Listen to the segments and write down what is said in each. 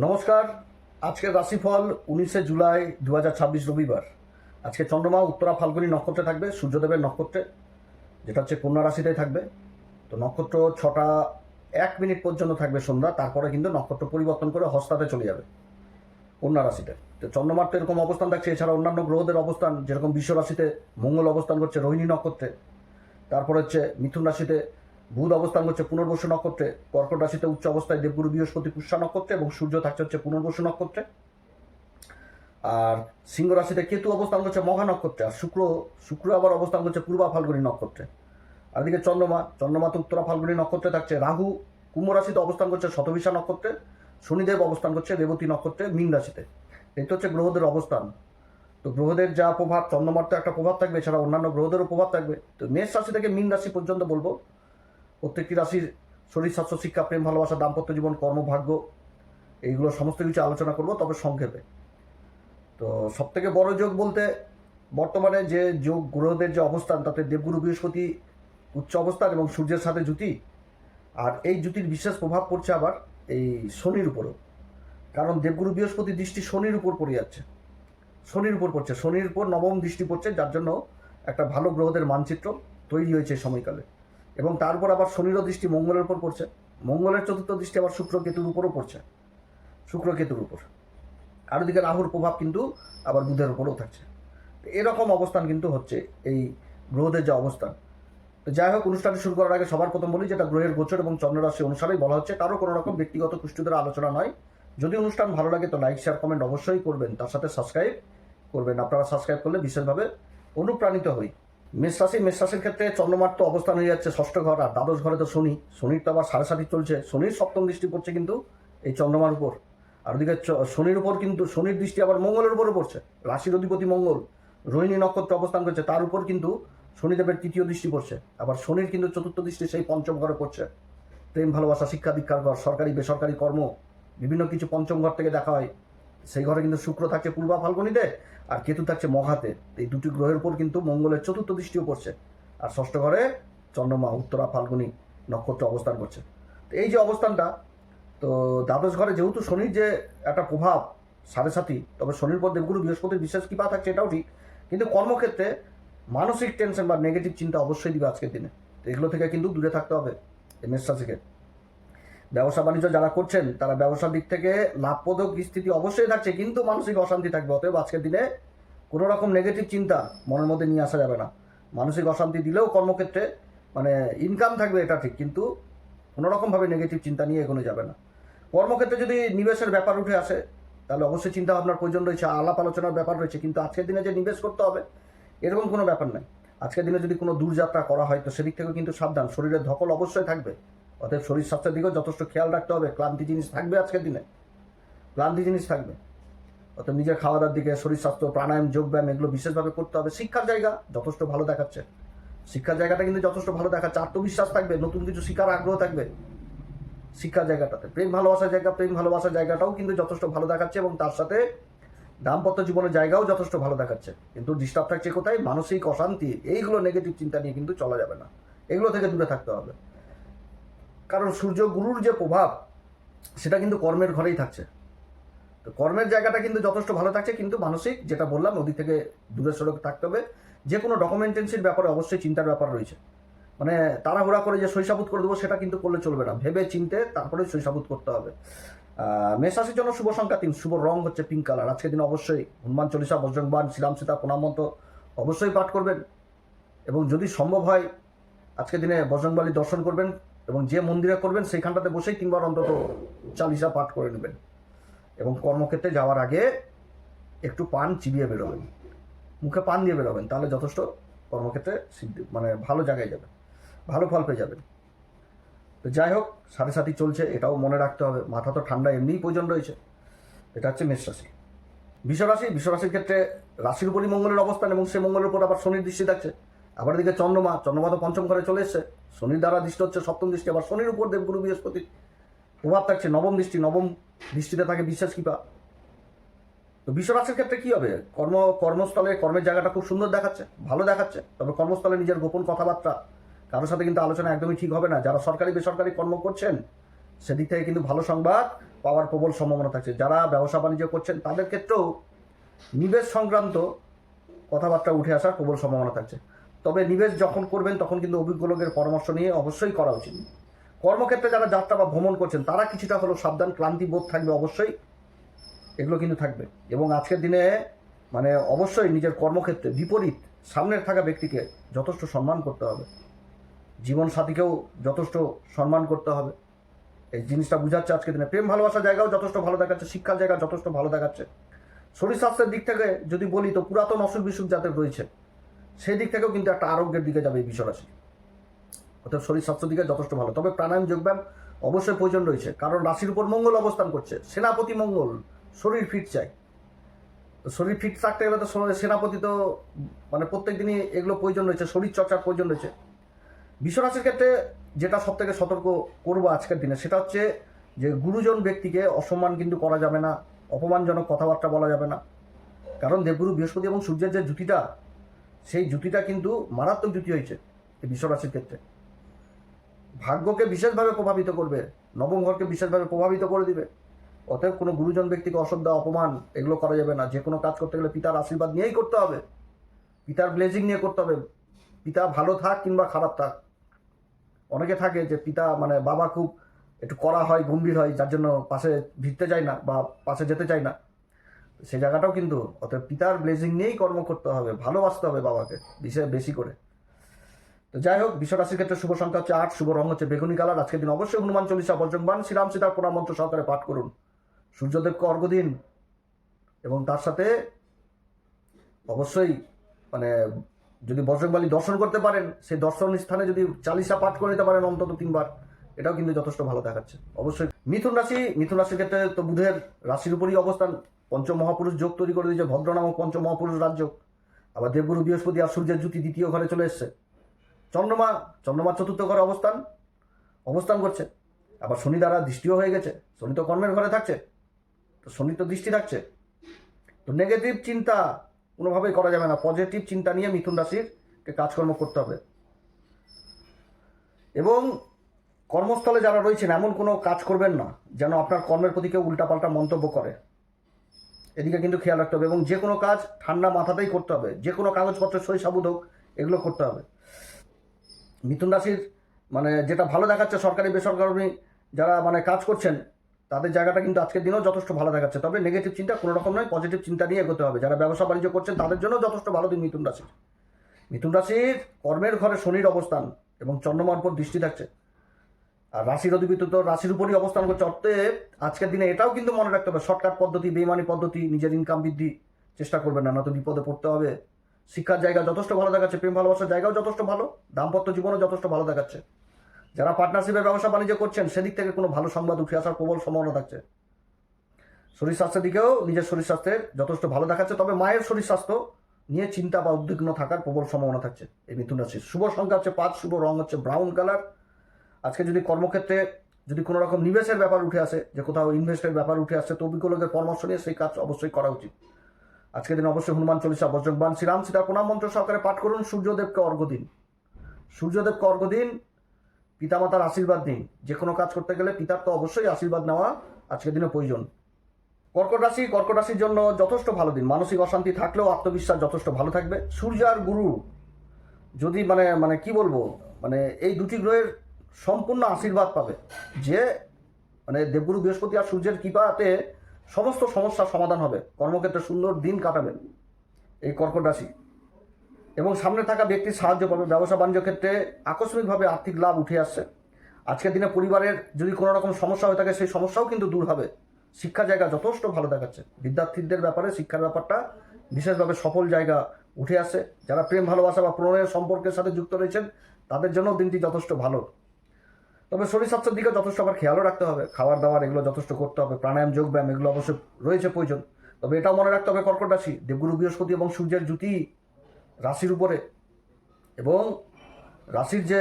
নমস্কার। আজকের রাশিফল 19শে জুলাই 2026 রবিবার। আজকে চন্দ্রমা উত্তরা ফাল্গুনী নক্ষত্রে থাকবে, সূর্যদেবের নক্ষত্রে, যেটা হচ্ছে কন্যা রাশিতেই থাকবে। তো নক্ষত্র 6টা 1 মিনিট পর্যন্ত থাকবে সন্ধ্যা, তারপরে কিন্তু নক্ষত্র পরিবর্তন করে হস্তাতে চলে যাবে কন্যা রাশিতে। তো চন্দ্রমার তো এরকম অবস্থান থাকছে। এছাড়া অন্যান্য গ্রহদের অবস্থান, যেরকম বিশ্ব রাশিতে মঙ্গল অবস্থান করছে রোহিণী নক্ষত্রে, তারপর হচ্ছে মিথুন রাশিতে বুধ অবস্থান করছে পুনর্বসু নক্ষত্রে, কর্কট রাশিতে উচ্চ অবস্থায় দেবগুরু বৃহস্পতি পুষ্যা নক্ষত্রে এবং সূর্য থাকছে হচ্ছে পুনর্বসু নক্ষত্রে। আর সিংহ রাশিতে কেতু অবস্থান করছে মঘা নক্ষত্রে, আর শুক্র আবার অবস্থান করছে পূর্বা ফাল্গুনী নক্ষত্রে। আর এদিকে চন্দ্রমা তো উত্তরা ফাল্গুনী নক্ষত্রে থাকছে। রাহু কুম্ভ রাশিতে অবস্থান করছে শতভিষা নক্ষত্রে, শনিদেব অবস্থান করছে রেবতী নক্ষত্রে মীন রাশিতে। এই তো হচ্ছে গ্রহদের অবস্থান। তো গ্রহদের যা প্রভাব, চন্দ্রমার তো একটা প্রভাব থাকবে, এছাড়া অন্যান্য গ্রহদেরও প্রভাব থাকবে। তো মেষ রাশি থেকে মীন রাশি পর্যন্ত বলবো, প্রত্যেকটি রাশির শরীর স্বাস্থ্য, শিক্ষা, প্রেম, ভালোবাসা, দাম্পত্য জীবন, কর্মভাগ্য, এইগুলো সমস্ত কিছু আলোচনা করব, তবে সংক্ষেপে। তো সবথেকে বড় যোগ বলতে বর্তমানে যে যোগ, গ্রহদের যে অবস্থান, তাতে দেবগুরু বৃহস্পতি উচ্চ অবস্থান এবং সূর্যের সাথে জুতি। আর এই জুতির বিশেষ প্রভাব পড়ছে আবার এই শনির উপরও, কারণ দেবগুরু বৃহস্পতি দৃষ্টি শনির উপর পড়ে যাচ্ছে, শনির উপর পড়ছে, শনির উপর নবম দৃষ্টি পড়ছে, যার জন্য একটা ভালো গ্রহদের মানচিত্র তৈরি হয়েছে এই সময়কালে। এবং তার উপর আবার শনিরও দৃষ্টি মঙ্গলের উপর পড়ছে, মঙ্গলের চতুর্থ দৃষ্টি আবার শুক্র কেতুর উপরও পড়ছে, শুক্র কেতুর উপর। আর ওদিকে রাহুর প্রভাব কিন্তু আবার বুধের উপরও থাকছে। এরকম অবস্থান কিন্তু হচ্ছে এই গ্রহদের যে অবস্থান। তো যাই হোক, অনুষ্ঠানটি শুরু করার আগে সবার প্রথম বলি, যেটা গ্রহের গোচর এবং চন্দ্ররাশি অনুসারেই বলা হচ্ছে, কারো কোনো রকম ব্যক্তিগত কুষ্ঠদের আলোচনা নয়। যদি অনুষ্ঠান ভালো লাগে তো লাইক, শেয়ার, কমেন্ট অবশ্যই করবেন, তার সাথে সাবস্ক্রাইব করবেন। আপনারা সাবস্ক্রাইব করলে বিশেষভাবে অনুপ্রাণিত হই। মেষ রাশির ক্ষেত্রে চন্দ্রমার তো অবস্থান হয়ে যাচ্ছে ষষ্ঠ ঘর, আর দ্বাদশ ঘরে তো শনির তো আবার 7.5 চলছে। শনির সপ্তম দৃষ্টি পড়ছে কিন্তু এই চন্দ্রমার উপর। আর ওদিকে শনির উপর কিন্তু শনির দৃষ্টি আবার মঙ্গলের উপরও পড়ছে। রাশির অধিপতি মঙ্গল রোহিণী নক্ষত্রে অবস্থান করছে, তার উপর কিন্তু শনিদেবের তৃতীয় দৃষ্টি পড়ছে। আবার শনির কিন্তু চতুর্থ দৃষ্টি সেই পঞ্চম ঘরে পড়ছে। প্রেম, ভালোবাসা, শিক্ষা দীক্ষার ঘর, সরকারি বেসরকারি কর্ম, বিভিন্ন কিছু পঞ্চম ঘর থেকে দেখা হয়। সেই ঘরে কিন্তু শুক্র থাকছে পূর্বা ফাল্গুনিতে, আর কেতু থাকছে মঘাতে। এই দুটি গ্রহের উপর কিন্তু মঙ্গলের চতুর্থ দৃষ্টিও পড়ছে। আর ষষ্ঠ ঘরে চন্দ্রমা উত্তরা ফাল্গুনী নক্ষত্র অবস্থান করছে। তো এই যে অবস্থানটা, তো দ্বাদশ ঘরে যেহেতু শনির যে একটা প্রভাব 7.5, তবে শনির পর দেবগুরু বৃহস্পতির বিশেষ কৃপা থাকছে, এটাও ঠিক। কিন্তু কর্মক্ষেত্রে মানসিক টেনশন বা নেগেটিভ চিন্তা অবশ্যই দিবে আজকের দিনে। তো এগুলো থেকে কিন্তু দূরে থাকতে হবে এই মেষ রাশিকে। ব্যবসা বাণিজ্য যারা করছেন, তারা ব্যবসার দিক থেকে লাভপ্রদক স্থিতি অবশ্যই থাকছে, কিন্তু মানসিক অশান্তি থাকবে। অতএব আজকের দিনে কোনো রকম নেগেটিভ চিন্তা মনের মধ্যে নিয়ে আসা যাবে না। মানসিক অশান্তি দিলেও কর্মক্ষেত্রে মানে ইনকাম থাকবে, এটা ঠিক, কিন্তু কোনো রকমভাবে নেগেটিভ চিন্তা নিয়ে এগোনো যাবে না। কর্মক্ষেত্রে যদি নিবেশের ব্যাপার উঠে আসে, তাহলে অবশ্যই চিন্তা ভাবনার প্রয়োজন রয়েছে, আলাপ আলোচনার ব্যাপার রয়েছে, কিন্তু আজকের দিনে যে নিবেশ করতে হবে এরকম কোনো ব্যাপার নাই। আজকের দিনে যদি কোনো দূরযাত্রা করা হয় তো সেদিক থেকেও কিন্তু সাবধান, শরীরের ধকল অবশ্যই থাকবে। অতএব শরীর স্বাস্থ্যের দিকেও যথেষ্ট খেয়াল রাখতে হবে। ক্লান্তি জিনিস থাকবে আজকের দিনে, ক্লান্তি জিনিস থাকবে। অতএব নিজের খাওয়া দাওয়ার দিকে, শরীর স্বাস্থ্য, প্রাণায়াম, যোগব্যায়াম এগুলো বিশেষভাবে করতে হবে। শিক্ষার জায়গা যথেষ্ট ভালো দেখাচ্ছে, শিক্ষার জায়গাটা কিন্তু যথেষ্ট ভালো দেখাচ্ছে। আত্মবিশ্বাস থাকবে, নতুন কিছু শিখার আগ্রহ থাকবে শিক্ষার জায়গাটাতে। প্রেম ভালোবাসার জায়গাটাও কিন্তু যথেষ্ট ভালো দেখাচ্ছে, এবং তার সাথে দাম্পত্য জীবনের জায়গাও যথেষ্ট ভালো দেখাচ্ছে। কিন্তু ডিস্টার্ব থাকছে কোথায়? মানসিক অশান্তি, এইগুলো নেগেটিভ চিন্তা নিয়ে কিন্তু চলা যাবে না, এগুলো থেকে দূরে থাকতে হবে। কারণ সূর্য গুরুর যে প্রভাব, সেটা কিন্তু কর্মের ঘরেই থাকছে। তো কর্মের জায়গাটা কিন্তু যথেষ্ট ভালো থাকছে, কিন্তু মানসিক, যেটা বললাম, ওদিক থেকে দূরে সরে থাকতে হবে। যে কোনো ডকুমেন্টেন্সির ব্যাপারে অবশ্যই চিন্তার ব্যাপার রয়েছে। মানে তাড়াহুড়া করে যে শৈশাবুত করে দেবো সেটা কিন্তু করলে চলবে না, ভেবে চিনতে তারপরে শৈশাবুত করতে হবে। মেষ রাশির জন্য শুভ সংখ্যা 3, শুভ রং হচ্ছে পিঙ্ক কালার। আজকের দিন অবশ্যই হনুমান চল্লিশা, বজরংবাণ, শ্রীরাম সীতা প্রণাম মন্ত্র অবশ্যই পাঠ করবেন, এবং যদি সম্ভব হয় আজকের দিনে বজরংবলী দর্শন করবেন, এবং যে মন্দিরে করবেন সেইখানটাতে বসেই 3 বার অন্তত চালিশা পাঠ করে নেবেন। এবং কর্মক্ষেত্রে যাওয়ার আগে একটু পান চিবিয়ে বেরোবেন, মুখে পান দিয়ে বেরোবেন, তাহলে যথেষ্ট কর্মক্ষেত্রে সিদ্ধি, মানে ভালো জায়গায় যাবেন, ভালো ফল পেয়ে যাবেন। তো যাই হোক, 7.5 চলছে, এটাও মনে রাখতে হবে। মাথা তো ঠান্ডা এমনিই প্রয়োজন রয়েছে। এটা হচ্ছে মেষ রাশি। বিশ্বরাশির ক্ষেত্রে রাশির উপরই মঙ্গলের অবস্থান, এবং সে মঙ্গলের উপর আবার শনির দৃষ্টি থাকছে। আবার এদিকে চন্দ্রমা তো পঞ্চম ঘরে চলে এসছে, শনির দ্বারা দৃষ্টি হচ্ছে সপ্তম দৃষ্টি। আবার শনির উপর দেবগুরু বৃহস্পতির প্রভাব থাকছে, নবম দৃষ্টিতে থাকে বিশেষ কৃপা। তো বিশ্বরাশির ক্ষেত্রে কি হবে? কর্মস্থলে কর্মের জায়গাটা খুব সুন্দর দেখাচ্ছে, ভালো দেখাচ্ছে। তবে কর্মস্থলে নিজের গোপন কথাবার্তা, কারোর সাথে কিন্তু আলোচনা একদমই ঠিক হবে না। যারা সরকারি বেসরকারি কর্ম করছেন সেদিক থেকে কিন্তু ভালো সংবাদ পাওয়ার প্রবল সম্ভাবনা থাকছে। যারা ব্যবসা বাণিজ্য করছেন তাদের ক্ষেত্রেও নিবেশ সংক্রান্ত কথাবার্তা উঠে আসার প্রবল সম্ভাবনা থাকছে। তবে নিবেশ যখন করবেন তখন কিন্তু অভিজ্ঞ লোকের পরামর্শ নিয়ে অবশ্যই করা উচিত। কর্মক্ষেত্রে যারা যাত্রা বা ভ্রমণ করছেন তারা কিছুটা হলেও সাবধান, ক্লান্তি বোধ থাকবে অবশ্যই, এগুলো কিন্তু থাকবে। এবং আজকের দিনে মানে অবশ্যই নিজের কর্মক্ষেত্রে বিপরীত সামনের থাকা ব্যক্তিকে যথেষ্ট সম্মান করতে হবে, জীবনসাথীকেও যথেষ্ট সম্মান করতে হবে। এই জিনিসটা বুঝাচ্ছে আজকের দিনে। প্রেম ভালোবাসার জায়গাও যথেষ্ট ভালো দেখাচ্ছে, শিক্ষার জায়গা যথেষ্ট ভালো দেখাচ্ছে। শরীর স্বাস্থ্যের দিক থেকে যদি বলি তো পুরাতন অসুখ বিসুখ যাদের রয়েছে সেই দিক থেকেও কিন্তু একটা আরোগ্যের দিকে যাবে এই বিশ্বরাশি। অর্থাৎ শরীর স্বাস্থ্যের দিকে যথেষ্ট ভালো। তবে প্রাণায়াম যোগব্যায়াম অবশ্যই প্রয়োজন রয়েছে, কারণ রাশির উপর মঙ্গল অবস্থান করছে, সেনাপতি মঙ্গল, শরীর ফিট চাই। তো শরীর ফিট থাকতে গেলে তো সেনাপতি তো মানে প্রত্যেক দিনই এগুলো প্রয়োজন রয়েছে, শরীর চর্চার প্রয়োজন রয়েছে। বিশ্বরাশির ক্ষেত্রে যেটা সব থেকে সতর্ক করবো আজকের দিনে সেটা হচ্ছে যে গুরুজন ব্যক্তিকে অসম্মান কিন্তু করা যাবে না, অপমানজনক কথাবার্তা বলা যাবে না। কারণ দেবগুরু বৃহস্পতি এবং সূর্যের যে জুতিটা, সেই জুতিটা কিন্তু মারাত্মক জুতি হয়েছে এই বিশ্বরাশির ক্ষেত্রে। ভাগ্যকে বিশেষভাবে প্রভাবিত করবে, নবম ঘরকে বিশেষভাবে প্রভাবিত করে দিবে। অতএব কোনো গুরুজন ব্যক্তিকে অশ্রদ্ধা, অপমান এগুলো করা যাবে না। যে কোনো কাজ করতে গেলে পিতার আশীর্বাদ নিয়েই করতে হবে, পিতার ব্লেজিং নিয়ে করতে হবে। পিতা ভালো থাক কিংবা খারাপ থাক, অনেকে থাকে যে পিতা মানে বাবা খুব একটু কড়া হয়, গম্ভীর হয়, যার জন্য পাশে ভিড়তে যায় না বা পাশে যেতে চায় না, সেই জায়গাটাও কিন্তু অতএব পিতার ব্লেজিং নিয়েই কর্ম করতে হবে, ভালোবাসতে হবে বাবাকে বেশি করে। তো যাই হোক, বিশ্বরাশির ক্ষেত্রে শুভ সংখ্যা হচ্ছে 8, শুভ রং হচ্ছে বেগুনি কালার। আজকের দিন অবশ্যই হনুমান চল্লিশা, বজ্রংবাণ, শ্রীরাম সীতার প্রণাম মন্ত্র সহকারে পাঠ করুন। সূর্যদেবকে অর্ঘ্য দিন এবং তার সাথে অবশ্যই মানে যদি বজরংবলী দর্শন করতে পারেন, সেই দর্শন স্থানে যদি চালিসা পাঠ করে নিতে পারেন অন্তত 3 বার, এটাও কিন্তু যথেষ্ট ভালো দেখাচ্ছে। অবশ্যই মিথুন রাশির ক্ষেত্রে তো বুধের রাশির উপরই অবস্থান, পঞ্চম মহাপুরুষ যোগ তৈরি করে দিয়েছে, ভদ্র নামক পঞ্চম মহাপুরুষ রাজ্য। আবার দেবগুরু বৃহস্পতি আর সূর্যের জ্যোতি দ্বিতীয় ঘরে চলে এসছে। চন্দ্রমা চতুর্থ ঘরে অবস্থান করছে। আবার শনি দ্বারা দৃষ্টিও হয়ে গেছে, শনি তো কর্মের ঘরে থাকছে, তো শনি তো দৃষ্টি থাকছে। তো নেগেটিভ চিন্তা কোনোভাবেই করা যাবে না, পজিটিভ চিন্তা নিয়ে মিথুন রাশিরকে কাজকর্ম করতে হবে। এবং কর্মস্থলে যারা রয়েছেন এমন কোনো কাজ করবেন না যেন আপনার কর্মের প্রতি কেউ উল্টাপাল্টা মন্তব্য করে, এদিকে কিন্তু খেয়াল রাখতে হবে। এবং যে কোনো কাজ ঠান্ডা মাথাতেই করতে হবে, যে কোনো কাগজপত্রের সই সাবুত হোক, এগুলো করতে হবে। মিথুন রাশির মানে যেটা ভালো দেখাচ্ছে, সরকারি বেসরকারি যারা মানে কাজ করছেন তাদের জায়গাটা কিন্তু আজকের দিনেও যথেষ্ট ভালো দেখাচ্ছে। তবে নেগেটিভ চিন্তা কোনো রকম নয়, পজিটিভ চিন্তা নিয়ে এগোতে হবে। যারা ব্যবসা বাণিজ্য করছেন তাদের জন্য যথেষ্ট ভালো দিন মিথুন রাশির কর্মের ঘরে শনির অবস্থান এবং চন্দ্রমার উপর দৃষ্টি থাকছে, আর রাশির অধিপতি তো রাশির উপরই অবস্থান করছে। অতএব আজকের দিনে এটাও কিন্তু মনে রাখতে হবে, শর্টকাট পদ্ধতি, বেইমানি পদ্ধতি, নিজের ইনকাম বৃদ্ধি চেষ্টা করবেন না, নয়তো বিপদে পড়তে হবে। শিক্ষার জায়গা যথেষ্ট ভালো দেখাচ্ছে, প্রেম ভালোবাসার জায়গাও যথেষ্ট ভালো, দাম্পত্য জীবনও যথেষ্ট ভালো দেখাচ্ছে। যারা পার্টনারশিপের ব্যবসা বাণিজ্য করছেন সেদিক থেকে কোনো ভালো সংবাদ উঠে আসার প্রবল সম্ভাবনা থাকছে। শরীর স্বাস্থ্যের দিকেও নিজের শরীর স্বাস্থ্যের যথেষ্ট ভালো দেখাচ্ছে, তবে মায়ের শরীর স্বাস্থ্য নিয়ে চিন্তা বা উদ্বিগ্ন থাকার প্রবল সম্ভাবনা থাকছে এই মিথুন রাশির। শুভ সংখ্যা হচ্ছে 5, শুভ রং হচ্ছে ব্রাউন কালার। আজকে যদি কর্মক্ষেত্রে যদি কোনো রকম নিবেশের ব্যাপার উঠে আসে, যে কোথাও ইনভেস্টের ব্যাপার উঠে আসছে, তো অভিজ্ঞ লোকের পরামর্শ নিয়ে সেই কাজ অবশ্যই করা উচিত। আজকের দিন অবশ্যই হনুমান চল্লিশা, বজ্রংবাণ, শ্রীরাম সীতার প্রণাম মন্ত্র সহকারে পাঠ করুন। সূর্যদেবকে অর্ঘ্য দিন, পিতামাতার আশীর্বাদ নিন। যে কোনো কাজ করতে গেলে পিতার তো অবশ্যই আশীর্বাদ নেওয়া আজকের দিনে প্রয়োজন। কর্কট রাশির জন্য যথেষ্ট ভালো দিন। মানসিক অশান্তি থাকলেও আত্মবিশ্বাস যথেষ্ট ভালো থাকবে। সূর্য আর গুরু যদি মানে কি বলবো, মানে এই দুটি গ্রহের সম্পূর্ণ আশীর্বাদ পাবে, যে মানে দেবগুরু বৃহস্পতি আর সূর্যের কৃপাতে সমস্ত সমস্যার সমাধান হবে। কর্মক্ষেত্রে সুন্দর দিন কাটাবেন এই কর্কট রাশি, এবং সামনে থাকা ব্যক্তির সাহায্য পাবে। ব্যবসা বাণিজ্য ক্ষেত্রে আকস্মিকভাবে আর্থিক লাভ উঠে আসছে। আজকের দিনে পরিবারের যদি কোনো রকম সমস্যা হয়ে থাকে সেই সমস্যাও কিন্তু দূর হবে। শিক্ষার জায়গা যথেষ্ট ভালো দেখাচ্ছে। বিদ্যার্থীদের ব্যাপারে শিক্ষার ব্যাপারটা বিশেষভাবে সফল জায়গা উঠে আসছে। যারা প্রেম ভালোবাসা বা প্রণয়ের সম্পর্কের সাথে যুক্ত রয়েছেন তাদের জন্য দিনটি যথেষ্ট ভালো। তবে শরীর স্বাস্থ্যের দিকে যথেষ্ট আবার খেয়ালও রাখতে হবে, খাবার দাবার এগুলো যথেষ্ট করতে হবে, প্রাণায়াম যোগব্যায়াম এগুলো অবশ্যই রয়েছে প্রয়োজন। তবে এটাও মনে রাখতে হবে, কর্কট রাশি দেবগুরু বৃহস্পতি এবং সূর্যের জ্যোতি রাশির উপরে, এবং রাশির যে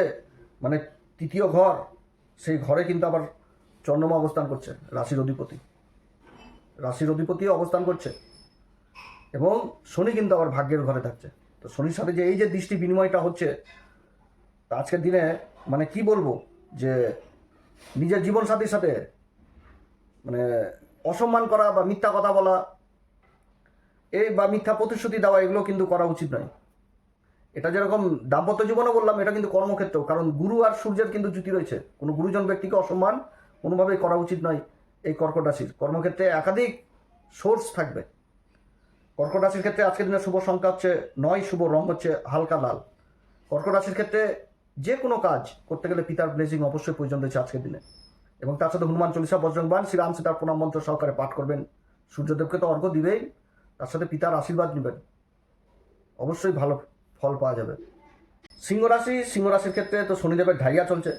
মানে তৃতীয় ঘর, সেই ঘরে কিন্তু আবার চন্দ্রমা অবস্থান করছে, রাশির অধিপতিও অবস্থান করছে, এবং শনি কিন্তু আবার ভাগ্যের ঘরে থাকছে। তো শনির সাথে যে এই যে দৃষ্টি বিনিময়টা হচ্ছে, তা আজকের দিনে মানে কি বলবো, যে নিজের জীবনসাথীর সাথে মানে অসম্মান করা বা মিথ্যা কথা বলা বা মিথ্যা প্রতিশ্রুতি দেওয়া এগুলো কিন্তু করা উচিত নয়। এটা যেরকম দাম্পত্য জীবনে বললাম, এটা কিন্তু কর্মক্ষেত্রেও, কারণ গুরু আর সূর্যের কিন্তু জুতি রয়েছে। কোনো গুরুজন ব্যক্তিকে অসম্মান কোনোভাবেই করা উচিত নয়। এই কর্কট রাশির কর্মক্ষেত্রে একাধিক সোর্স থাকবে। কর্কট রাশির ক্ষেত্রে আজকের দিনের শুভ সংখ্যা হচ্ছে 9, শুভ রং হচ্ছে হালকা লাল। কর্কট রাশির ক্ষেত্রে যে কোনো কাজ করতে গেলে পিতার ব্লেসিং অবশ্যই প্রয়োজন রয়েছে আজকের দিনে, এবং তার সাথে হনুমান চল্লিশা, বজরংবাণ, শ্রীরাম সীতার প্রণাম মন্ত্র সহকারে পাঠ করবেন। সূর্যদেবকে তো অর্ঘ্য দিবেই, তার সাথে পিতার আশীর্বাদ নেবেন, অবশ্যই ভালো ফল পাওয়া যাবে। সিংহ রাশির ক্ষেত্রে তো শনিদেবের ঢাইয়া চলছে।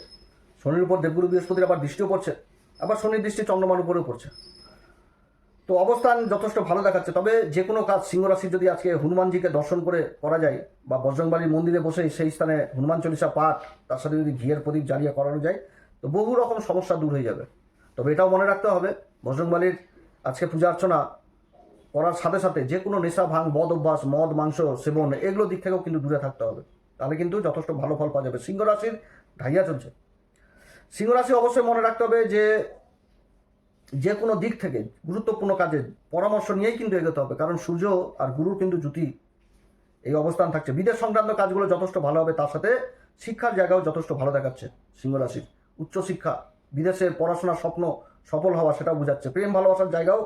শনির উপর দেবগুরু বৃহস্পতির আবার দৃষ্টিও পড়ছে, আবার শনির দৃষ্টি চন্দ্রমার উপরেও পড়ছে। তো অবস্থান যথেষ্ট ভালো দেখাচ্ছে। তবে যে কোনো কাজ সিংহ রাশির যদি আজকে হনুমানজিকে দর্শন করে করা যায়, বা বজরংবাড়ির মন্দিরে বসে সেই স্থানে হনুমান চল্লিশা পাঠ, তার সাথে যদি ঘিয়ের প্রদীপ জ্বালিয়ে করানো যায়, তো বহু রকম সমস্যা দূর হয়ে যাবে। তবে এটাও মনে রাখতে হবে, বজরংবাড়ির আজকে পূজা অর্চনা করার সাথে সাথে যে কোনো নেশা, ভাঙ, বদ অভ্যাস, মদ, মাংস সেবন এগুলো দিক থেকেও কিন্তু দূরে থাকতে হবে। তাহলে কিন্তু যথেষ্ট ভালো ফল পাওয়া যাবে। সিংহ রাশির ঢাইয়া চলছে। সিংহ রাশি অবশ্যই মনে রাখতে হবে যে কোনো দিক থেকে গুরুত্বপূর্ণ কাজে পরামর্শ নিয়েই কিন্তু এগোতে হবে, কারণ সূর্য আর গুরুর কিন্তু জুতি এই অবস্থান থাকছে। বিদেশ সংক্রান্ত কাজগুলো যথেষ্ট ভালো হবে, তার সাথে শিক্ষার জায়গাও যথেষ্ট ভালো দেখাচ্ছে সিংহ রাশির। উচ্চশিক্ষা, বিদেশে পড়াশোনার স্বপ্ন সফল হওয়া সেটাও বোঝাচ্ছে। প্রেম ভালোবাসার জায়গাও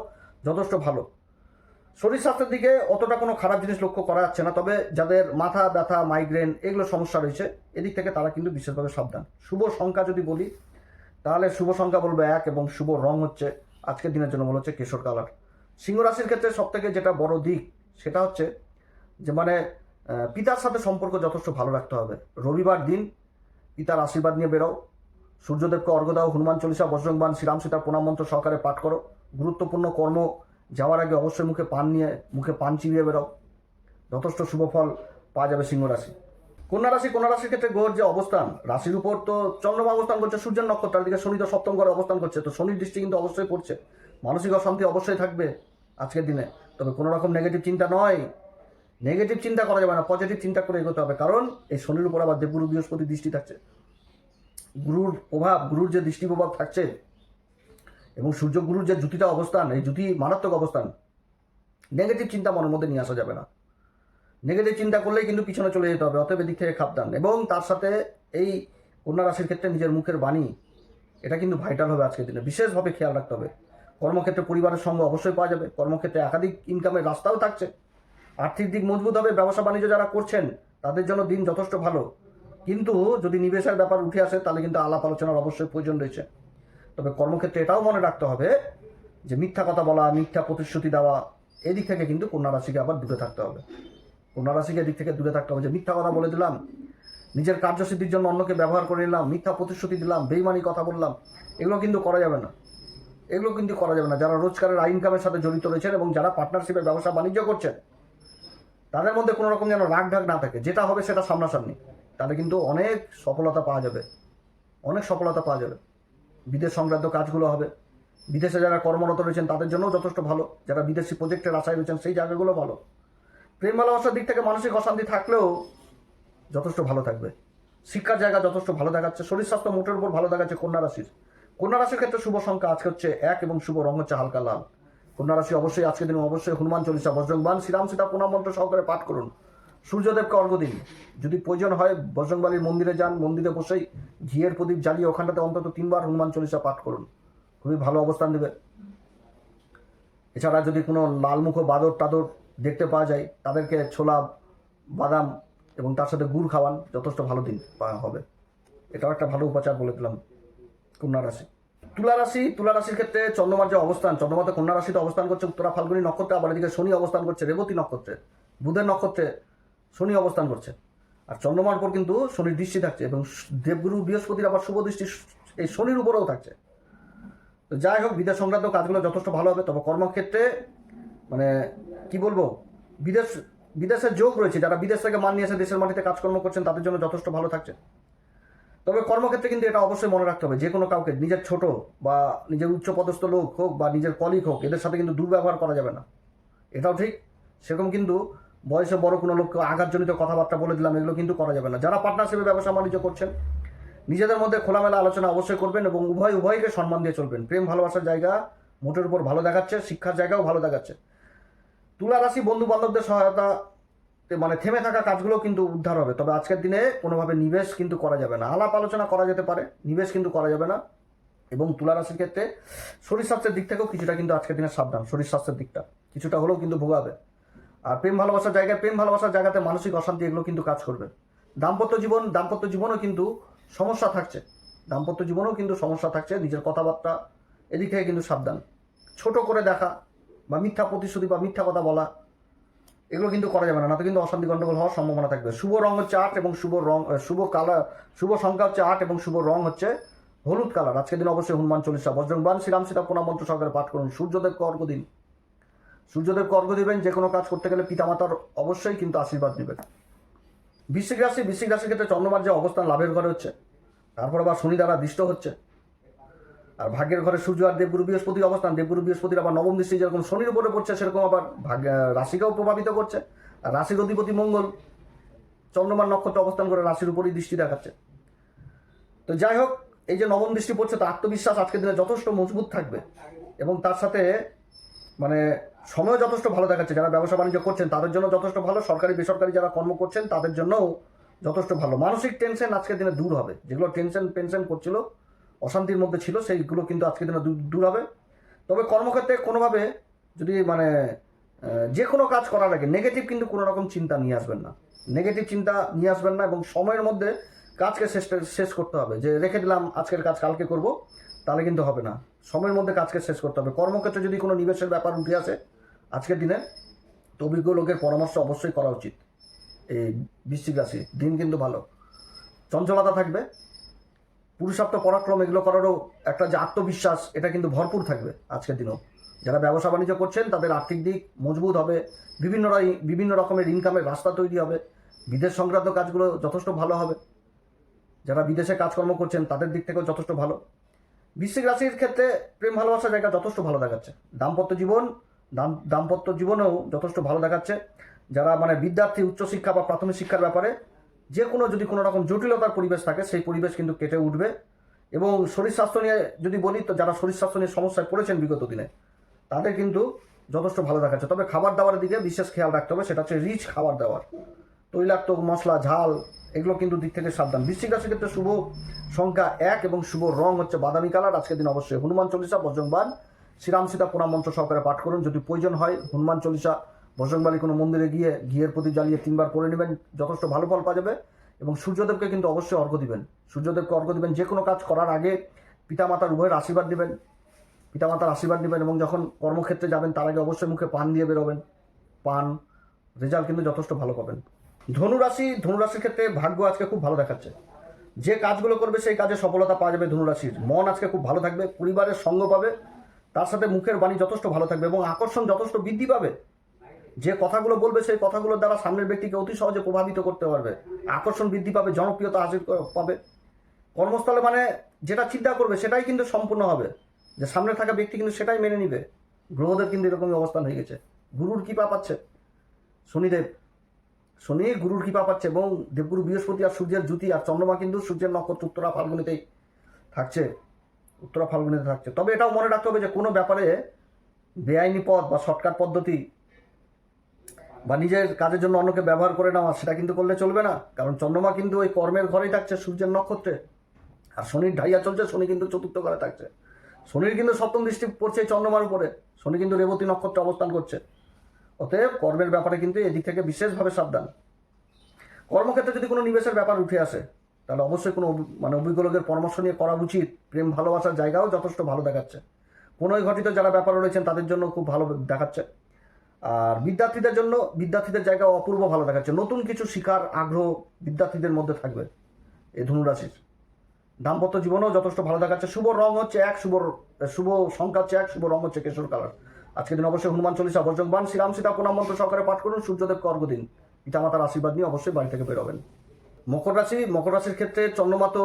যথেষ্ট ভালো। শরীর স্বাস্থ্যের দিকে অতটা কোনো খারাপ জিনিস লক্ষ্য করা যাচ্ছে না, তবে যাদের মাথা ব্যথা, মাইগ্রেন এগুলো সমস্যা রয়েছে, এদিক থেকে তারা কিন্তু বিশেষভাবে সাবধান। শুভ সংখ্যা যদি বলি, তাহলে শুভ সংখ্যা বলবো 1, এবং শুভ রং হচ্ছে আজকের দিনের জন্য বলা হচ্ছে কেশর কালার। সিংহ রাশির ক্ষেত্রে সবথেকে যেটা বড় দিক সেটা হচ্ছে যে পিতার সাথে সম্পর্ক যথেষ্ট ভালো রাখতে হবে। রবিবার দিন পিতার আশীর্বাদ নিয়ে বেরো, সূর্যদেবকে অর্ঘ্য দাও, হনুমান চল্লিশা, বজরংবাণ, শ্রীরাম সীতার প্রণাম মন্ত্র সহকারে পাঠ করো। গুরুত্বপূর্ণ কর্ম যাওয়ার আগে অবশ্যই মুখে পান চিবিয়ে বেরো, যথেষ্ট শুভ ফল পাওয়া যাবে সিংহ রাশি। কন্যা রাশির ক্ষেত্রে গ্রহের যে অবস্থান, রাশির উপর তো চন্দ্রমা অবস্থান করছে, সূর্যের নক্ষত্রের দিকে শনি তো সপ্তম ঘরে অবস্থান করছে, তো শনির দৃষ্টি কিন্তু অবশ্যই পড়ছে। মানসিক অশান্তি অবশ্যই থাকবে আজকের দিনে, তবে কোনো রকম নেগেটিভ চিন্তা নয়। নেগেটিভ চিন্তা করা যাবে না, পজিটিভ চিন্তা করে এগোতে হবে, কারণ এই শনির উপর আবার দেবগুরু বৃহস্পতি দৃষ্টি থাকছে। গুরুর যে দৃষ্টি প্রভাব থাকছে, এবং সূর্য গুরুর যে জুতিটা অবস্থান, এই জুতি মারাত্মক অবস্থান। নেগেটিভ চিন্তা মনের মধ্যে নিয়ে আসা যাবে না। নেগেটিভ চিন্তা করলেই কিন্তু পিছনে চলে যেতে হবে, অতএব দিক থেকে সাবধান। এবং তার সাথে এই কন্যা রাশির ক্ষেত্রে নিজের মুখের বাণী, এটা কিন্তু ভাইটাল হবে আজকের দিনে, বিশেষভাবে খেয়াল রাখতে হবে। কর্মক্ষেত্রে পরিবারের সঙ্গে অবশ্যই পাওয়া যাবে, কর্মক্ষেত্রে একাধিক ইনকামের রাস্তাও থাকছে, আর্থিক দিক মজবুত হবে। ব্যবসা বাণিজ্য যারা করছেন তাদের জন্য দিন যথেষ্ট ভালো, কিন্তু যদি নিবেশের ব্যাপার উঠে আসে তাহলে কিন্তু আলাপ আলোচনার অবশ্যই প্রয়োজন রয়েছে। তবে কর্মক্ষেত্রে এটাও মনে রাখতে হবে যে মিথ্যা কথা বলা, মিথ্যা প্রতিশ্রুতি দেওয়া, এদিক থেকে কিন্তু কন্যা রাশিকে আবার দূরে থাকতে হবে। কন্যা রাশিকে এদিক থেকে দূরে থাকতে হবে, যে মিথ্যা কথা বলে দিলাম, নিজের কার্যসিদ্ধির জন্য অন্যকে ব্যবহার করে নিলাম, মিথ্যা প্রতিশ্রুতি দিলাম, বেইমানি কথা বললাম, এগুলো কিন্তু করা যাবে না। যারা রোজগারের ইনকামের সাথে জড়িত রয়েছেন এবং যারা পার্টনারশিপে ব্যবসা বাণিজ্য করছেন, তাদের মধ্যে কোনো রকম যেন রাগ ঢাক না থাকে, যেটা হবে সেটা সামনাসামনি, তাহলে কিন্তু অনেক সফলতা পাওয়া যাবে। বিদেশ সংক্রান্ত কাজগুলো হবে। বিদেশে যারা কর্মরত রয়েছেন তাদের জন্য যথেষ্ট ভালো, যারা বিদেশি প্রজেক্টের আশায় রয়েছেন সেই জায়গাগুলো ভালো। প্রেম ভালোবাসার দিক থেকে মানসিক অশান্তি থাকলেও যথেষ্ট ভালো থাকবে। শিক্ষার জায়গা যথেষ্ট ভালো দেখাচ্ছে। শরীর স্বাস্থ্য মোটের উপর ভালো দেখাচ্ছে কন্যা রাশির ক্ষেত্রে শুভ সংখ্যা আজকে হচ্ছে 1, এবং শুভ রং হচ্ছে হালকা লাল। কন্যা রাশি অবশ্যই আজকের দিনে অবশ্যই হনুমান চল্লিশা, বজরংবাণ, শ্রীরাম সীতা প্রণাম মন্ত্র সহকারে পাঠ করুন। সূর্যদেবকে অর্ঘ্য দিন। যদি প্রয়োজন হয় বজরংবাড়ির মন্দিরে যান, মন্দিরে বসেই ঘিয়ের প্রদীপ জ্বালিয়ে ওখানটাতে অন্তত 3 বার হনুমান চল্লিশা পাঠ করুন, খুবই ভালো অবস্থান দেবে। এছাড়া যদি কোনো লালমুখ বাদর টাদর দেখতে পাওয়া যায়, তাদেরকে ছোলা, বাদাম এবং তার সাথে গুড় খাওয়ান, যথেষ্ট ভালো দিন পাওয়া হবে। এটাও একটা ভালো উপাচার বলে দিলাম। কন্যা রাশি। তুলা রাশির ক্ষেত্রে চন্দ্রমার যে অবস্থান, চন্দ্রমা তো কন্যা রাশিতে অবস্থান করছে উত্তরা ফাল্গুনী নক্ষত্রে, আবার এদিকে শনি অবস্থান করছে রেবতী নক্ষত্রে, বুধের নক্ষত্রে শনি অবস্থান করছে। আর চন্দ্রমার উপর কিন্তু শনির দৃষ্টি থাকছে, এবং দেবগুরু বৃহস্পতির আবার শুভ দৃষ্টি এই শনির উপরেও থাকছে। তো যাই হোক, বিদেশ সংক্রান্ত কাজগুলো যথেষ্ট ভালো হবে। তবে কর্মক্ষেত্রে বিদেশের যোগ রয়েছে, যারা বিদেশ থেকে মান নিয়ে এসে দেশের মাটিতে কাজকর্ম করছেন তাদের জন্য যথেষ্ট ভালো থাকছে। তবে কর্মক্ষেত্রে কিন্তু এটা অবশ্যই মনে রাখতে হবে, যে কোনো কাউকে, নিজের ছোট বা নিজের উচ্চপদস্থ লোক হোক বা নিজের কলিগ হোক, এদের সাথে কিন্তু দুর্ব্যবহার করা যাবে না। এটাও ঠিক। সেরকম কিন্তু বয়সে বড় কোনো লোককে আঘাতজনিত কথাবার্তা বলে দিলাম, এগুলো কিন্তু করা যাবে না। যারা পার্টনারশিপে ব্যবসা বাণিজ্য করছেন নিজেদের মধ্যে খোলামেলা আলোচনা অবশ্যই করবেন এবং উভয়কে সম্মান দিয়ে চলবেন। প্রেম ভালোবাসার জায়গা মোটের উপর ভালো দেখাচ্ছে, শিক্ষার জায়গাও ভালো দেখাচ্ছে। তুলা রাশি বন্ধু বান্ধবদের সহায়তা মানে থেমে থাকা কাজগুলো কিন্তু উদ্ধার হবে। তবে আজকের দিনে কোনোভাবে নিবেশ কিন্তু করা যাবে না। আলাপ আলোচনা করা যেতে পারে, নিবেশ কিন্তু করা যাবে না। এবং তুলা রাশির ক্ষেত্রে শরীর স্বাস্থ্যের দিক থেকেও কিছুটা কিন্তু আজকের দিনে সাবধান, শরীর স্বাস্থ্যের দিকটা কিছুটা হলেও কিন্তু ভোগাবে। আর প্রেম ভালোবাসার জায়গাতে মানসিক অশান্তি এগুলো কিন্তু কাজ করবে। দাম্পত্য জীবনও কিন্তু সমস্যা থাকছে। নিজের কথাবার্তা এদিক থেকে কিন্তু সাবধান। ছোট করে দেখা বা মিথ্যা প্রতিশ্রুতি বা মিথ্যা কথা বলা এগুলো কিন্তু করা যাবে না, না তো কিন্তু অশান্তি গন্ডগোল হওয়ার সম্ভাবনা থাকবে। শুভ রং হচ্ছে 8 এবং শুভ সংখ্যা হচ্ছে 8 এবং শুভ রং হচ্ছে হলুদ কালার। আজকের দিন অবশ্যই হনুমান চল্লিশা, বজরংবাণ, শ্রীরাম সীতা প্রণাম মন্ত্র সহকারে পাঠ করুন। সূর্যদেবকে অর্ঘ্য দিবেন। যে কোনো কাজ করতে গেলে পিতামাতার অবশ্যই কিন্তু আশীর্বাদ নেবেন। বৃশ্চিক রাশির ক্ষেত্রে চন্দ্রমার যে অবস্থান লাভের ঘরে হচ্ছে, তারপর আবার শনি দ্বারা দৃষ্ট হচ্ছে। আর ভাগ্যের ঘরে সূর্য আর দেবগুরু বৃহস্পতির অবস্থান, দেবগুরু বৃহস্পতির আবার নবম দৃষ্টি যেরকম শনির উপরে পড়ছে, সেরকম আবার রাশিকেও প্রভাবিত করছে। আর রাশির অধিপতি মঙ্গল চন্দ্রমার নক্ষত্রে অবস্থান করে রাশির উপরই দৃষ্টি দেখাচ্ছে। তো যাই হোক, এই যে নবম দৃষ্টি পড়ছে, তো আত্মবিশ্বাস আজকের দিনে যথেষ্ট মজবুত থাকবে এবং তার সাথে মানে সময় যথেষ্ট ভালো দেখাচ্ছে। যারা ব্যবসা বাণিজ্য করছেন তাদের জন্য যথেষ্ট ভালো, সরকারি বেসরকারি যারা কর্ম করছেন তাদের জন্যও যথেষ্ট ভালো। মানসিক টেনশন আজকের দিনে দূর হবে, যেগুলো টেনশন করছিল, অশান্তির মধ্যে ছিল, সেইগুলো কিন্তু আজকের দিনে দূর হবে। তবে কর্মক্ষেত্রে কোনোভাবে যদি মানে যে কোনো কাজ করার আগে নেগেটিভ কিন্তু কোনো রকম চিন্তা নিয়ে আসবেন না এবং সময়ের মধ্যে কাজকে শেষ করতে হবে। যে রেখে দিলাম আজকের কাজ কালকে করব, তাহলে কিন্তু হবে না। সময়ের মধ্যে কাজকে শেষ করতে হবে। কর্মক্ষেত্রে যদি কোনো নিবেশের ব্যাপার উঠে আসে আজকের দিনে, তো অভিজ্ঞ লোকের পরামর্শ অবশ্যই করা উচিত। এই বৃশ্চিক রাশি দিন কিন্তু ভালো, চঞ্চলতা থাকবে, পুরুষার্থ পরাক্রম এগুলো করারও একটা যে আত্মবিশ্বাস এটা কিন্তু ভরপুর থাকবে আজকের দিনেও। যারা ব্যবসা বাণিজ্য করছেন তাদের আর্থিক দিক মজবুত হবে, বিভিন্ন রকমের ইনকামের রাস্তা তৈরি হবে, বিদেশ সংক্রান্ত কাজগুলো যথেষ্ট ভালো হবে। যারা বিদেশে কাজকর্ম করছেন তাদের দিক থেকেও যথেষ্ট ভালো। বৃশ্চিক রাশির ক্ষেত্রে প্রেম ভালোবাসার জায়গা যথেষ্ট ভালো দেখাচ্ছে। দাম্পত্য জীবনেও যথেষ্ট ভালো দেখাচ্ছে। যারা মানে বিদ্যার্থী, উচ্চশিক্ষা বা প্রাথমিক শিক্ষার ব্যাপারে যে কোনো যদি কোনো রকম জটিলতার পরিবেশ থাকে, সেই পরিবেশ কিন্তু কেটে উঠবে। এবং শরীর স্বাস্থ্য নিয়ে যদি বলি, তো যারা শরীর স্বাস্থ্য নিয়ে সমস্যায় পড়েছেন বিগত দিনে, তাদের কিন্তু যথেষ্ট ভালো দেখাচ্ছে। তবে খাবার দাবারের দিকে বিশেষ খেয়াল রাখতে হবে, সেটা হচ্ছে রিচ খাবার দাবার, তৈলাক্ত মশলা, ঝাল এগুলো কিন্তু দিক থেকে সাবধান। বৃশ্চিক রাশির ক্ষেত্রে শুভ সংখ্যা 1 এবং শুভ রং হচ্ছে বাদামি কালার। আজকের দিন অবশ্যই হনুমান চল্লিশা, বজরংবাণ, শ্রীরাম সীতা প্রণাম মন্ত্র সহকারে পাঠ করুন। যদি প্রয়োজন হয় হনুমান চল্লিশা, বজরংবালী কোনো মন্দিরে গিয়ে ঘিয়ের প্রদীপ জ্বালিয়ে 3 বার করে নেবেন, যথেষ্ট ভালো ফল পাওয়া যাবে। এবং সূর্যদেবকে কিন্তু অবশ্যই অর্ঘ্য দিবেন। যে কোনো কাজ করার আগে পিতামাতার উভয়ের আশীর্বাদ দিবেন এবং যখন কর্মক্ষেত্রে যাবেন তার আগে অবশ্যই মুখে পান দিয়ে বেরোবেন। রেজাল্ট কিন্তু যথেষ্ট ভালো পাবেন। ধনুরাশির ক্ষেত্রে ভাগ্য আজকে খুব ভালো দেখাচ্ছে। যে কাজগুলো করবে সেই কাজে সফলতা পাওয়া যাবে। ধনুরাশির মন আজকে খুব ভালো থাকবে, পরিবারের সঙ্গ পাবে, তার সাথে মুখের বাণী যথেষ্ট ভালো থাকবে এবং আকর্ষণ যথেষ্ট বৃদ্ধি পাবে। যে কথাগুলো বলবে সেই কথাগুলোর দ্বারা সামনের ব্যক্তিকে অতি সহজে প্রভাবিত করতে পারবে, আকর্ষণ বৃদ্ধি পাবে, জনপ্রিয়তা হাসিল পাবে। কর্মস্থলে মানে যেটা চিন্তা করবে সেটাই কিন্তু সম্পূর্ণ হবে, যে সামনে থাকা ব্যক্তি কিন্তু সেটাই মেনে নিবে। গ্রহদের কিন্তু এরকমই অবস্থান হয়ে গেছে। গুরুর কৃপা পাচ্ছে শনি গুরুর কৃপা পাচ্ছে এবং দেবগুরু বৃহস্পতি আর সূর্যের জ্যোতি আর চন্দ্রমা কিন্তু সূর্যের নক্ষত্র উত্তরা ফাল্গুনিতে থাকছে। তবে এটাও মনে রাখতে হবে যে কোনো ব্যাপারে বেআইনি পথ বা শর্টকাট পদ্ধতি বা নিজের কাজের জন্য অন্যকে ব্যবহার করে নেওয়া, সেটা কিন্তু করলে চলবে না। কারণ চন্দ্রমা কিন্তু ওই কর্মের ঘরেই থাকছে, সূর্যের নক্ষত্রে, আর শনির ঢাইয়া চলছে, শনি কিন্তু চতুর্থ ঘরে থাকছে। শনির কিন্তু সপ্তম দৃষ্টি পড়ছে চন্দ্রমার উপরে, শনি কিন্তু রেবতী নক্ষত্রে অবস্থান করছে। অতএব কর্মের ব্যাপারে কিন্তু এদিক থেকে বিশেষভাবে সাবধান। কর্মক্ষেত্রে যদি কোনো নিবেশের ব্যাপার উঠে আসে তাহলে অবশ্যই কোনো অভিজ্ঞ লোকের পরামর্শ নিয়ে করা উচিত। প্রেম ভালোবাসার জায়গাও যথেষ্ট ভালো দেখাচ্ছে। পুনঃ ঘটিত যারা ব্যাপার রয়েছেন তাদের জন্য খুব ভালো দেখাচ্ছে। আর বিদ্যার্থীদের জায়গা অপূর্ব ভালো দেখাচ্ছে। নতুন কিছু শিখার আগ্রহ বিদ্যার্থীদের মধ্যে থাকবে এই ধনুরাশির। দাম্পত্য জীবনেও যথেষ্ট ভালো দেখাচ্ছে। শুভ রং হচ্ছে 1, শুভ সংখ্যা হচ্ছে 1, শুভ রং হচ্ছে কেশর কালার। আজকের দিন অবশ্যই হনুমান চল্লিশা, বজরংবাণ, শ্রীরাম সীতা প্রণাম মন্ত্র সহকারে পাঠ করুন। সূর্যদেবকে অর্ঘ্য দিন, পিতামাতার আশীর্বাদ নিয়ে অবশ্যই বাড়ি থেকে বেরোবেন। মকর রাশির ক্ষেত্রে চন্দ্রমা তো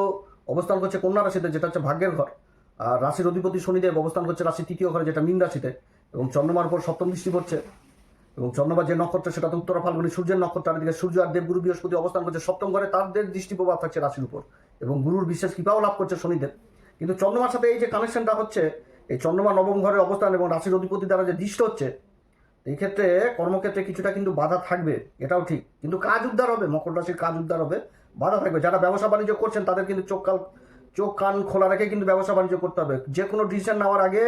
অবস্থান করছে কন্যা রাশিতে, যেটা হচ্ছে ভাগ্যের ঘর। আর রাশির অধিপতি শনিদেব অবস্থান করছে রাশির 3য় ঘরে, যেটা মীন রাশিতে, এবং চন্দ্রমার উপর সপ্তম দৃষ্টি পড়ছে। এবং চন্দ্রমা যে নক্ষত্র সেটা তো উত্তরা ফাল্গুনি, সূর্যের নক্ষত্র। আর দিকে সূর্য আর দেবগুরু বৃহস্পতি অবস্থান করছে সপ্তম ঘরে, তাদের দৃষ্টি প্রভাব থাকছে রাশির উপর। এবং গুরুর বিশেষ কৃপাও লাভ করছে শনিদেব। কিন্তু চন্দ্রমার সাথে এই যে কানেকশনটা হচ্ছে, এই চন্দ্রমা নবম ঘরের অবস্থান এবং রাশির অধিপতি দ্বারা যে দৃষ্ট হচ্ছে, এই ক্ষেত্রে কর্মক্ষেত্রে কিছুটা কিন্তু বাধা থাকবে, এটাও ঠিক। কিন্তু কাজ উদ্ধার হবে, মকর রাশির কাজ উদ্ধার হবে, বাধা থাকবে। যারা ব্যবসা বাণিজ্য করছেন তাদের কিন্তু চোখ কান খোলা রেখে কিন্তু ব্যবসা বাণিজ্য করতে হবে। যে কোনো ডিসিশন নেওয়ার আগে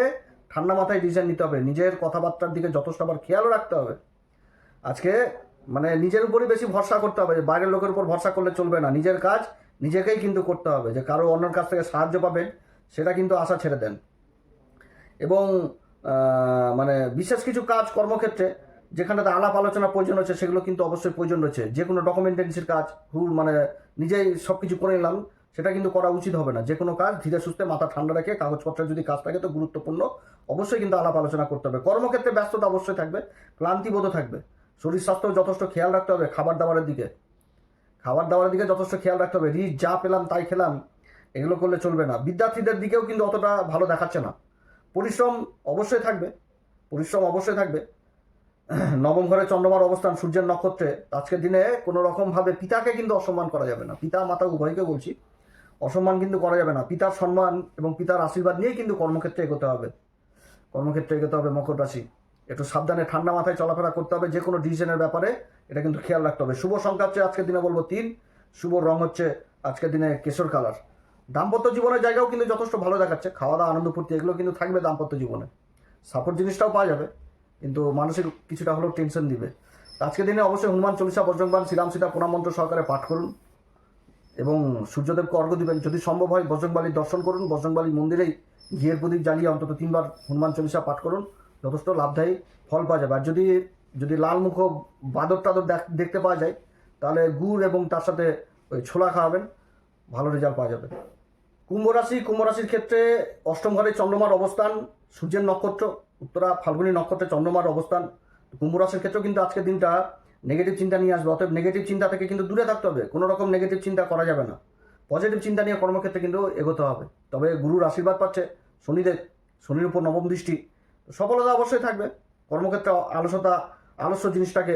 ঠান্ডা মাথায় ডিসিশন নিতে হবে, নিজের কথাবার্তার দিকে যথেষ্ট আবার খেয়ালও রাখতে হবে। আজকে মানে নিজের উপরই বেশি ভরসা করতে হবে, বাইরের লোকের উপর ভরসা করলে চলবে না। নিজের কাজ নিজেকেই কিন্তু করতে হবে। যে কারো অন্যের কাছ থেকে সাহায্য পাবেন সেটা কিন্তু আশা ছেড়ে দেন। এবং মানে বিশেষ কিছু কাজ কর্মক্ষেত্রে যেখানটাতে আলাপ আলোচনা প্রয়োজন হচ্ছে সেগুলো কিন্তু অবশ্যই প্রয়োজন রয়েছে। যে কোনো ডকুমেন্টেন্সির কাজ মানে নিজেই সব কিছু করে নিলাম সেটা কিন্তু করা উচিত হবে না। যে কোনো কাজ ধীরে সুস্থে মাথা ঠান্ডা রেখে, কাগজপত্রের যদি কাজ থাকে তো গুরুত্বপূর্ণ অবশ্যই কিন্তু আলাপ আলোচনা করতে হবে। কর্মক্ষেত্রে ব্যস্ততা অবশ্যই থাকবে, ক্লান্তিবোধও থাকবে। শরীর স্বাস্থ্য যথেষ্ট খেয়াল রাখতে হবে। খাবার দাবারের দিকে যথেষ্ট খেয়াল রাখতে হবে। রিচ যা পেলাম তাই খেলাম এগুলো করলে চলবে না। বিদ্যার্থীদের দিকেও কিন্তু অতটা ভালো দেখাচ্ছে না। পরিশ্রম অবশ্যই থাকবে। নবম ঘরে চন্দ্রমার অবস্থান সূর্যের নক্ষত্রে, আজকের দিনে কোনো রকমভাবে পিতাকে কিন্তু অসম্মান করা যাবে না। পিতা মাতা উভয়কে বলছি, অসম্মান কিন্তু করা যাবে না। পিতার সম্মান এবং পিতার আশীর্বাদ নিয়েই কিন্তু কর্মক্ষেত্রে এগোতে হবে। মকর রাশি একটু সাবধানে ঠান্ডা মাথায় চলাফেরা করতে হবে। যে কোনো ডিসিশনের ব্যাপারে এটা কিন্তু খেয়াল রাখতে হবে। শুভ সংখ্যা হচ্ছে আজকের দিনে বলবো 3, শুভ রং হচ্ছে আজকের দিনে কেশর কালার। দাম্পত্য জীবনের জায়গাও কিন্তু যথেষ্ট ভালো দেখাচ্ছে। খাওয়া দাওয়া আনন্দ ফুর্তি এগুলো কিন্তু থাকবে দাম্পত্য জীবনে। সাপোর্ট জিনিসটাও পাওয়া যাবে, কিন্তু মানসিক কিছুটা হলেও টেনশন দিবে। আজকের দিনে অবশ্যই হনুমান চল্লিশা, বজরংবাণ, শ্রীরাম সীতা প্রণাম মন্ত্র সহকারে পাঠ করুন এবং সূর্যদেবকে অর্ঘ্য দিবেন। যদি সম্ভব হয় বজরংবলীর দর্শন করুন। বজরংবলী মন্দিরেই ঘিয়ের প্রদীপ জ্বালিয়ে অন্তত 3 বার হনুমান চল্লিশা পাঠ করুন, যথেষ্ট লাভদায়ী ফল পাওয়া যাবে। আর যদি লাল মুখ বাদর টাদর দেখতে পাওয়া যায় তাহলে গুড় এবং তার সাথে ওই ছোলা খাওয়াবেন, ভালো রেজাল্ট পাওয়া যাবে। কুম্ভ রাশির ক্ষেত্রে অষ্টম ঘরে চন্দ্রমার অবস্থান, সূর্যের নক্ষত্র উত্তরা ফাল্গুনী নক্ষত্রে চন্দ্রমার অবস্থান। কুম্ভ রাশির ক্ষেত্রেও কিন্তু আজকের দিনটা নেগেটিভ চিন্তা নিয়ে আসবে। অতএব নেগেটিভ চিন্তা থেকে কিন্তু দূরে থাকতে হবে। কোনো রকম নেগেটিভ চিন্তা করা যাবে না। পজিটিভ চিন্তা নিয়ে কর্মক্ষেত্রে কিন্তু এগোতে হবে। তবে গুরুর আশীর্বাদ পাচ্ছে শনির উপর নবম দৃষ্টি, সফলতা অবশ্যই থাকবে। কর্মক্ষেত্রে আলস্য জিনিসটাকে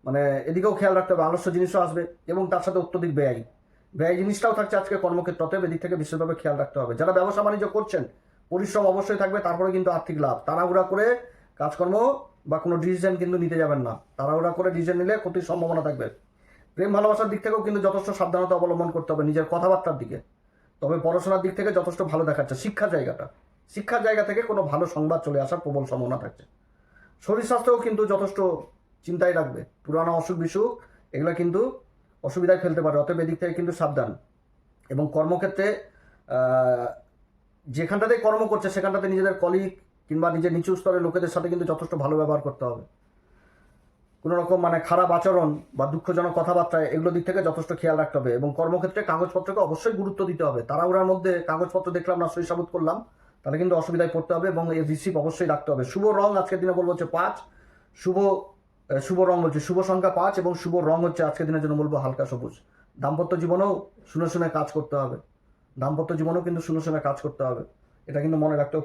মানে এদিকেও খেয়াল রাখতে হবে। আলস্য জিনিসও আসবে এবং তার সাথে অত্যধিক ব্যয় জিনিসটাও থাকছে আজকে কর্মক্ষেত্রে। অতএব এদিক থেকে বিশেষভাবে খেয়াল রাখতে হবে। যারা ব্যবসা বাণিজ্য করছেন পরিশ্রম অবশ্যই থাকবে, তারপরে কিন্তু আর্থিক লাভ। তাড়াহুড়া করে কাজকর্ম বা কোনো ডিসিশন কিন্তু নিতে যাবেন না। তাড়াহুড়া করে ডিসিশন নিলে ক্ষতির সম্ভাবনা থাকবে। প্রেম ভালোবাসার দিক থেকেও কিন্তু যথেষ্ট সাবধানতা অবলম্বন করতে হবে নিজের কথাবার্তার দিকে। তবে পড়াশোনার দিক থেকে যথেষ্ট ভালো দেখাচ্ছে। শিক্ষার জায়গা থেকে কোনো ভালো সংবাদ চলে আসার প্রবল সম্ভাবনা থাকছে। শরীর স্বাস্থ্যও কিন্তু যথেষ্ট চিন্তায় রাখবে। পুরানো অসুখ বিসুখ এগুলো কিন্তু অসুবিধায় ফেলতে পারে। অতএব এদিক থেকে কিন্তু সাবধান। এবং কর্মক্ষেত্রে যেখানটাতে কর্ম করছে সেখানটাতে নিজেদের কলিগ কিংবা নিজের নিচু স্তরের লোকেদের সাথে কিন্তু যথেষ্ট ভালো ব্যবহার করতে হবে। কোনো রকম মানে খারাপ আচরণ বা দুঃখজনক কথাবার্তা এগুলো দিক থেকে যথেষ্ট খেয়াল রাখতে হবে। এবং কর্মক্ষেত্রে কাগজপত্রকে অবশ্যই গুরুত্ব দিতে হবে। তাড়াহুড়ার মধ্যে কাগজপত্র দেখলাম না, সই সাবুত করলাম, তাহলে কিন্তু অসুবিধায় পড়তে হবে এবং এর রিসিভ অবশ্যই রাখতে হবে। শুভ রং আজকের দিনে বলবো হচ্ছে 5, শুভ রং হচ্ছে শুভ সংখ্যা 5 এবং শুভ রং হচ্ছে আজকের দিনের জন্য বলবো হালকা সবুজ। দাম্পত্য জীবনেও শুনে কাজ করতে হবে। এটা কিন্তু মনে রাখতে হবে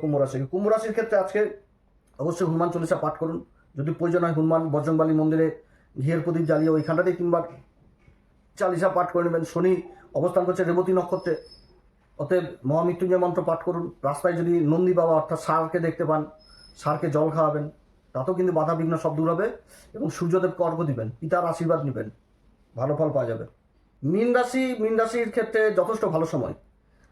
কুম্ভ রাশির ক্ষেত্রে আজকে অবশ্যই হনুমান চল্লিশা পাঠ করুন। যদি প্রয়োজন হয় হনুমান বজরংবলী মন্দিরে ঘিয়ের প্রদীপ জ্বালিয়ে ওইখানটাতেই 3 বার চালিশা পাঠ করে নেবেন। শনি অবস্থান করছে রেবতী নক্ষত্রে, অতএব মহামৃত্যুঞ্জয় মন্ত্র পাঠ করুন। রাস্তায় যদি নন্দী বাবা অর্থাৎ ষাঁড়কে দেখতে পান, ষাঁড়কে জল খাওয়াবেন, তাতেও কিন্তু বাধা বিঘ্ন সব দূর হবে। এবং সূর্যদেবকে অর্ঘ্য দিবেন, পিতার আশীর্বাদ নেবেন, ভালো ফল পাওয়া যাবে। মীন রাশির ক্ষেত্রে যথেষ্ট ভালো সময়।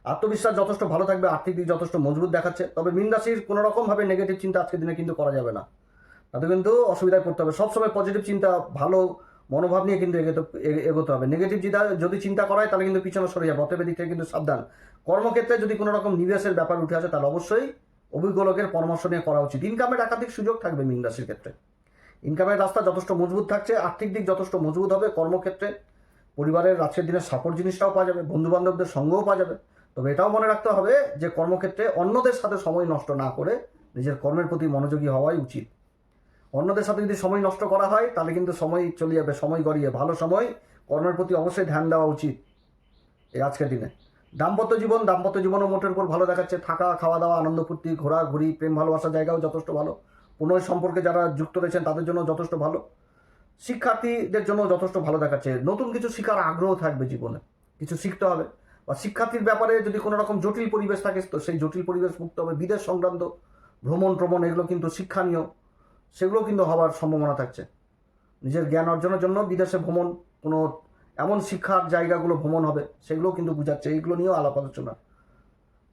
আত্মবিশ্বাস যথেষ্ট ভালো থাকবে, আর্থিক দিক যথেষ্ট মজবুত দেখাচ্ছে। তবে মীন রাশির কোনো রকমভাবে নেগেটিভ চিন্তা আজকের দিনে কিন্তু করা যাবে না, তাতে কিন্তু অসুবিধায় পড়তে হবে। সবসময় পজিটিভ চিন্তা, ভালো মনোভাব নিয়ে কিন্তু এগোতে হবে। নেগেটিভ যদি চিন্তা করা হয় তাহলে কিন্তু পিছনে সরে যাবে। অতএব দিক থেকে কিন্তু সাবধান। কর্মক্ষেত্রে যদি কোনো রকম নিবেশের ব্যাপার উঠে আসে তাহলে অবশ্যই অভিজ্ঞ লোকের পরামর্শ নিয়ে করা উচিত। ইনকামের একাধিক সুযোগ থাকবে মীন রাশির ক্ষেত্রে। ইনকামের রাস্তা যথেষ্ট মজবুত থাকছে, আর্থিক দিক যথেষ্ট মজবুত হবে। কর্মক্ষেত্রে পরিবারের আজকের দিনে সাপোর্ট জিনিসটাও পাওয়া যাবে, বন্ধু বান্ধবদের সঙ্গও পাওয়া যাবে। তবে এটাও মনে রাখতে হবে যে কর্মক্ষেত্রে অন্যদের সাথে সময় নষ্ট না করে নিজের কর্মের প্রতি মনোযোগী হওয়াই উচিত। অন্যদের সাথে যদি সময় নষ্ট করা হয় তাহলে কিন্তু সময় চলে যাবে, সময় গড়িয়ে। ভালো সময় কর্মের প্রতি অবশ্যই ধ্যান দেওয়া উচিত এই আজকের দিনে। দাম্পত্য জীবনও মোটের উপর ভালো দেখাচ্ছে। থাকা, খাওয়া দাওয়া, আনন্দ ফুর্তি, ঘোরাঘুরি, প্রেম ভালোবাসার জায়গাও যথেষ্ট ভালো। পুনঃ সম্পর্কে যারা যুক্ত রয়েছেন তাদের জন্য যথেষ্ট ভালো। শিক্ষার্থীদের জন্য যথেষ্ট ভালো দেখাচ্ছে। নতুন কিছু শেখার আগ্রহ থাকবে, জীবনে কিছু শিখতে হবে। বা শিক্ষার্থীর ব্যাপারে যদি কোনো রকম জটিল পরিবেশ থাকে তো সেই জটিল পরিবেশ মুক্ত হবে। বিদেশ সংক্রান্ত ভ্রমণ এগুলো কিন্তু শিক্ষণীয়, সেগুলো কিন্তু হওয়ার সম্ভাবনা থাকছে। নিজের জ্ঞান অর্জনের জন্য বিদেশে ভ্রমণ, কোনো এমন শিক্ষার জায়গাগুলো ভ্রমণ হবে, সেগুলোও কিন্তু বুঝাচ্ছে। এইগুলো নিয়েও আলাপ আলোচনা।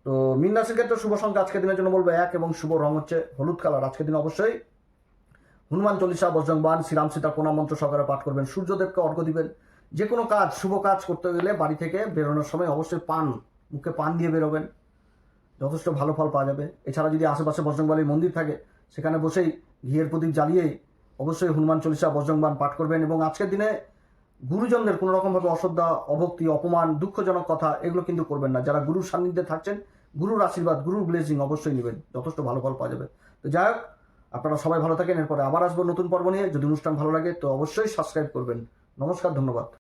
তো মীন রাশির ক্ষেত্রে শুভ সংখ্যা আজকের দিনের জন্য বলবো 1 এবং শুভ রং হচ্ছে হলুদ কালার। আজকের দিন অবশ্যই হনুমান চল্লিশা, বজরংবাণ, শ্রীরাম সীতার প্রণাম মন্ত্র সহকারে পাঠ করবেন, সূর্যদেবকে অর্ঘ্য দিবেন। যে কোনো কাজ, শুভ কাজ করতে গেলে বাড়ি থেকে বেরোনোর সময় অবশ্যই মুখে পান দিয়ে বেরোবেন, যথেষ্ট ভালো ফল পাওয়া যাবে। এছাড়া যদি আশেপাশে বজরংবলীর মন্দির থাকে সেখানে বসেই ঘিয়ের প্রদীপ জ্বালিয়েই অবশ্যই হনুমান চল্লিশা, বজরংবাণ পাঠ করবেন। এবং আজকের দিনে গুরুজনদের কোনো রকমভাবে অশ্রদ্ধা, অভক্তি, অপমান, দুঃখজনক কথা এগুলো কিন্তু করবেন না। যারা গুরুর সান্নিধ্যে থাকছেন, গুরুর আশীর্বাদ, গুরুর ব্লেসিং অবশ্যই নেবেন, যথেষ্ট ভালো ফল পাওয়া যাবে। তো যাই হোক, আপনারা সবাই ভালো থাকেন। এরপরে আবার আসবো নতুন পর্ব নিয়ে। যদি অনুষ্ঠান ভালো লাগে তো অবশ্যই সাবস্ক্রাইব করবেন। নমস্কার, ধন্যবাদ।